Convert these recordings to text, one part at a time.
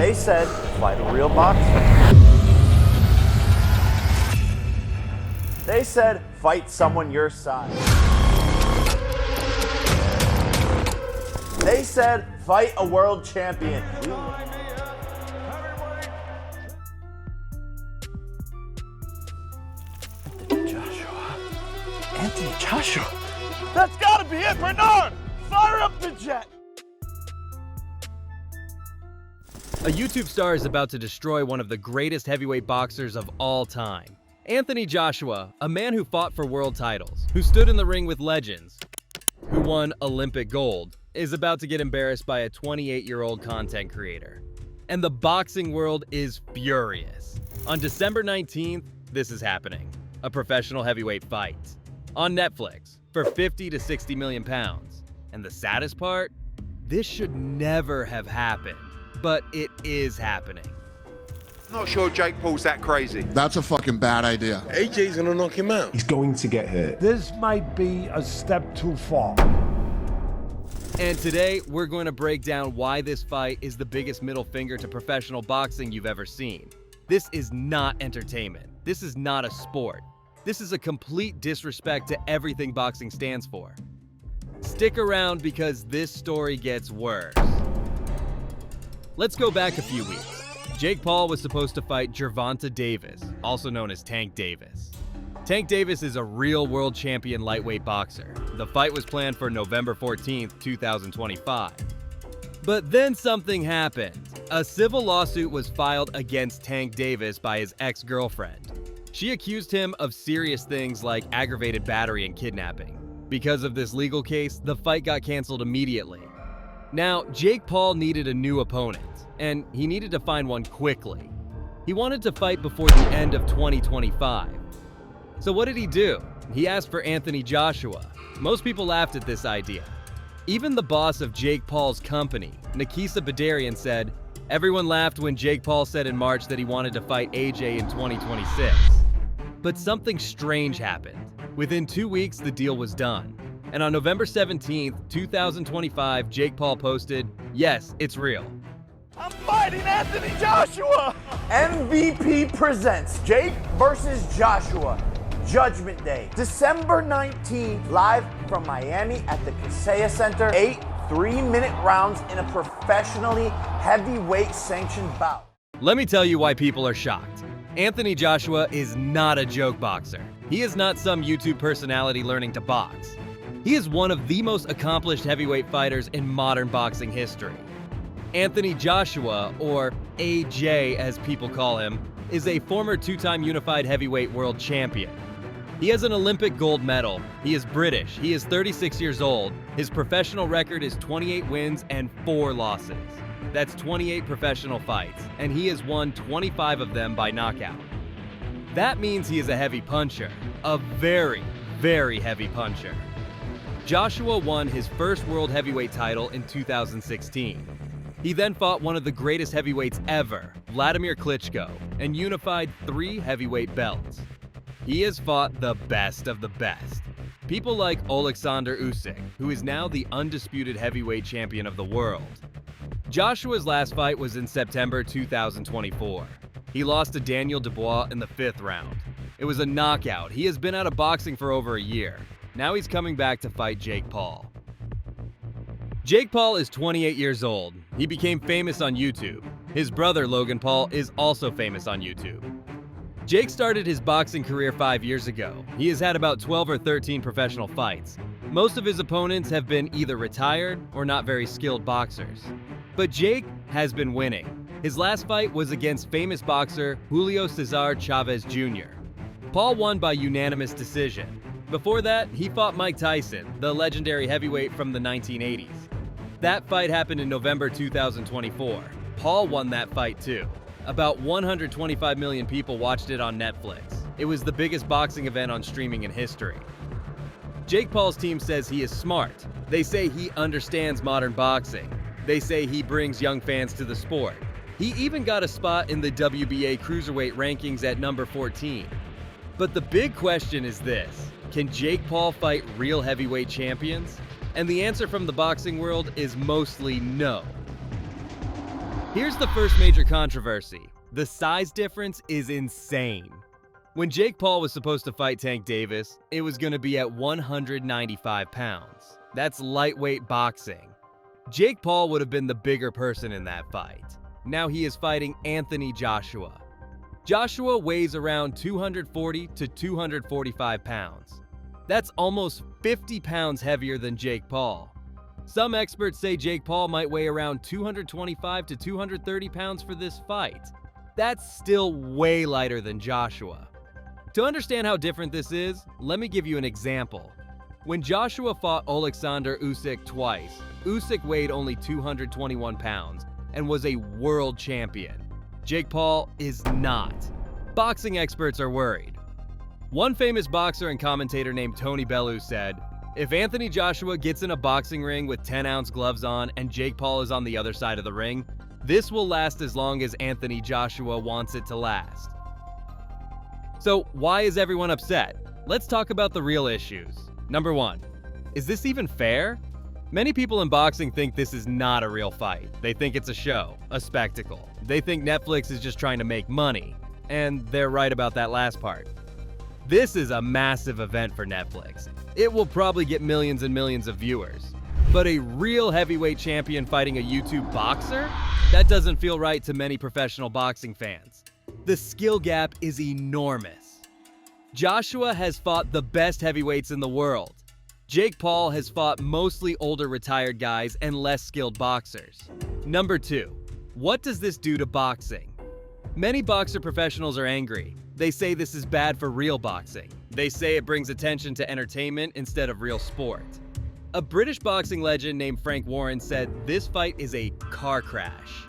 They said, fight a real boxer. They said, fight someone your size. They said, fight a world champion. Anthony Joshua. That's gotta be it, Bernard! Fire up the jet! A YouTube star is about to destroy one of the greatest heavyweight boxers of all time. Anthony Joshua, a man who fought for world titles, who stood in the ring with legends, who won Olympic gold, is about to get embarrassed by a 28-year-old content creator. And the boxing world is furious. On December 19th, this is happening. A professional heavyweight fight. On Netflix, for 50 to 60 million pounds. And the saddest part? This should never have happened. But it is happening. Not sure Jake Paul's that crazy. That's a fucking bad idea. AJ's gonna knock him out. He's going to get hurt. This might be a step too far. And today, we're going to break down why this fight is the biggest middle finger to professional boxing you've ever seen. This is not entertainment. This is not a sport. This is a complete disrespect to everything boxing stands for. Stick around because this story gets worse. Let's go back a few weeks. Jake Paul was supposed to fight Gervonta Davis, also known as Tank Davis. Tank Davis is a real world champion lightweight boxer. The fight was planned for November 14th, 2025. But then something happened. A civil lawsuit was filed against Tank Davis by his ex-girlfriend. She accused him of serious things like aggravated battery and kidnapping. Because of this legal case, the fight got canceled immediately. Now, Jake Paul needed a new opponent, and he needed to find one quickly. He wanted to fight before the end of 2025. So what did he do? He asked for Anthony Joshua. Most people laughed at this idea. Even the boss of Jake Paul's company, Nikisa Badarian, said, "Everyone laughed when Jake Paul said in March that he wanted to fight AJ in 2026. But something strange happened. Within 2 weeks, the deal was done. And on November 17th, 2025, Jake Paul posted, "Yes, it's real." I'm fighting Anthony Joshua! MVP presents Jake versus Joshua. Judgment Day, December 19th, live from Miami at the Kaseya Center. 8 3-minute rounds in a professionally heavyweight sanctioned bout. Let me tell you why people are shocked. Anthony Joshua is not a joke boxer. He is not some YouTube personality learning to box. He is one of the most accomplished heavyweight fighters in modern boxing history. Anthony Joshua, or AJ as people call him, is a former 2-time unified heavyweight world champion. He has an Olympic gold medal. He is British. He is 36 years old. His professional record is 28 wins and 4 losses. That's 28 professional fights, and he has won 25 of them by knockout. That means he is a heavy puncher, a very, very heavy puncher. Joshua won his first world heavyweight title in 2016. He then fought one of the greatest heavyweights ever, Vladimir Klitschko, and unified 3 heavyweight belts. He has fought the best of the best. People like Alexander Usyk, who is now the undisputed heavyweight champion of the world. Joshua's last fight was in September 2024. He lost to Daniel Dubois in the 5th round. It was a knockout. He has been out of boxing for over a year. Now he's coming back to fight Jake Paul. Jake Paul is 28 years old. He became famous on YouTube. His brother, Logan Paul, is also famous on YouTube. Jake started his boxing career 5 years ago. He has had about 12 or 13 professional fights. Most of his opponents have been either retired or not very skilled boxers. But Jake has been winning. His last fight was against famous boxer Julio Cesar Chavez Jr. Paul won by unanimous decision. Before that, he fought Mike Tyson, the legendary heavyweight from the 1980s. That fight happened in November 2024. Paul won that fight too. About 125 million people watched it on Netflix. It was the biggest boxing event on streaming in history. Jake Paul's team says he is smart. They say he understands modern boxing. They say he brings young fans to the sport. He even got a spot in the WBA cruiserweight rankings at number 14. But the big question is this: can Jake Paul fight real heavyweight champions? And the answer from the boxing world is mostly no. Here's the first major controversy. The size difference is insane. When Jake Paul was supposed to fight Tank Davis, it was going to be at 195 pounds. That's lightweight boxing. Jake Paul would have been the bigger person in that fight. Now he is fighting Anthony Joshua. Joshua weighs around 240 to 245 pounds. That's almost 50 pounds heavier than Jake Paul. Some experts say Jake Paul might weigh around 225 to 230 pounds for this fight. That's still way lighter than Joshua. To understand how different this is, let me give you an example. When Joshua fought Alexander Usyk twice, Usyk weighed only 221 pounds and was a world champion. Jake Paul is not. Boxing experts are worried. One famous boxer and commentator named Tony Bellew said, "If Anthony Joshua gets in a boxing ring with 10-ounce gloves on and Jake Paul is on the other side of the ring, this will last as long as Anthony Joshua wants it to last." So why is everyone upset? Let's talk about the real issues. Number 1, is this even fair? Many people in boxing think this is not a real fight. They think it's a show, a spectacle. They think Netflix is just trying to make money. And they're right about that last part. This is a massive event for Netflix. It will probably get millions and millions of viewers. But a real heavyweight champion fighting a YouTube boxer? That doesn't feel right to many professional boxing fans. The skill gap is enormous. Joshua has fought the best heavyweights in the world. Jake Paul has fought mostly older retired guys and less skilled boxers. Number 2, what does this do to boxing? Many boxer professionals are angry. They say this is bad for real boxing. They say it brings attention to entertainment instead of real sport. A British boxing legend named Frank Warren said this fight is a car crash.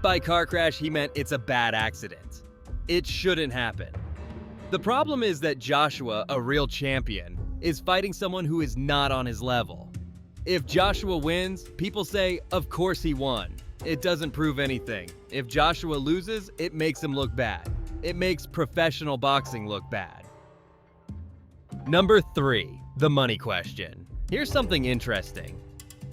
By car crash, he meant it's a bad accident. It shouldn't happen. The problem is that Joshua, a real champion, is fighting someone who is not on his level. If Joshua wins, people say, of course he won. It doesn't prove anything. If Joshua loses, it makes him look bad. It makes professional boxing look bad. Number 3, the money question. Here's something interesting.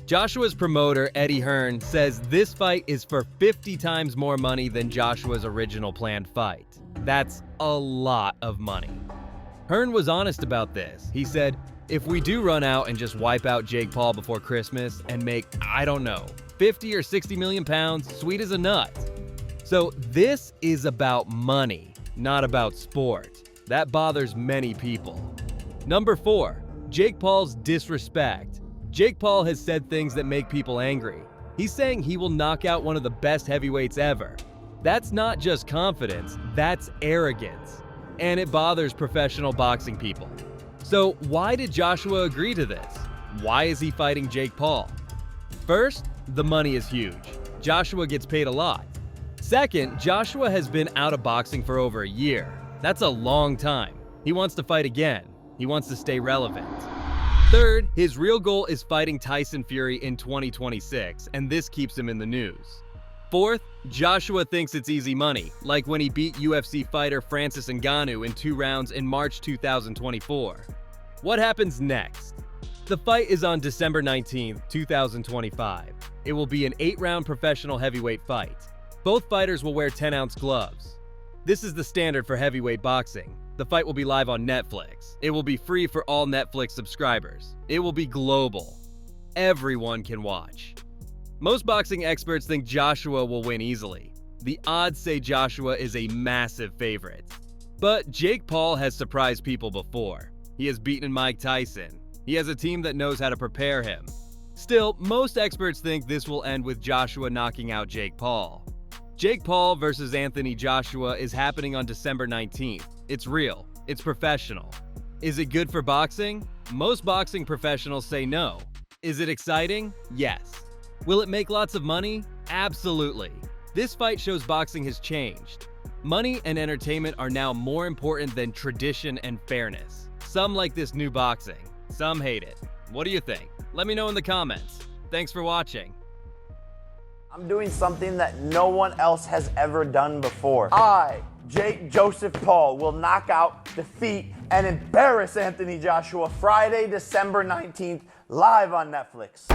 Joshua's promoter, Eddie Hearn, says this fight is for 50 times more money than Joshua's original planned fight. That's a lot of money. Hearn was honest about this. He said, if we do run out and just wipe out Jake Paul before Christmas and make, I don't know, 50 or 60 million pounds, sweet as a nut. So this is about money, not about sport. That bothers many people. Number 4, Jake Paul's disrespect. Jake Paul has said things that make people angry. He's saying he will knock out one of the best heavyweights ever. That's not just confidence, that's arrogance. And it bothers professional boxing people. So why did Joshua agree to this? Why is he fighting Jake Paul? First, the money is huge. Joshua gets paid a lot. Second, Joshua has been out of boxing for over a year. That's a long time. He wants to fight again. He wants to stay relevant. Third, his real goal is fighting Tyson Fury in 2026, and this keeps him in the news. Fourth, Joshua thinks it's easy money, like when he beat UFC fighter Francis Ngannou in 2 rounds in March 2024. What happens next? The fight is on December 19th, 2025. It will be an 8-round professional heavyweight fight. Both fighters will wear 10-ounce gloves. This is the standard for heavyweight boxing. The fight will be live on Netflix. It will be free for all Netflix subscribers. It will be global. Everyone can watch. Most boxing experts think Joshua will win easily. The odds say Joshua is a massive favorite. But Jake Paul has surprised people before. He has beaten Mike Tyson. He has a team that knows how to prepare him. Still, most experts think this will end with Joshua knocking out Jake Paul. Jake Paul versus Anthony Joshua is happening on December 19th. It's real. It's professional. Is it good for boxing? Most boxing professionals say no. Is it exciting? Yes. Will it make lots of money? Absolutely. This fight shows boxing has changed. Money and entertainment are now more important than tradition and fairness. Some like this new boxing. Some hate it. What do you think? Let me know in the comments. Thanks for watching. I'm doing something that no one else has ever done before. I, Jake Joseph Paul, will knock out, defeat, and embarrass Anthony Joshua Friday, December 19th, live on Netflix.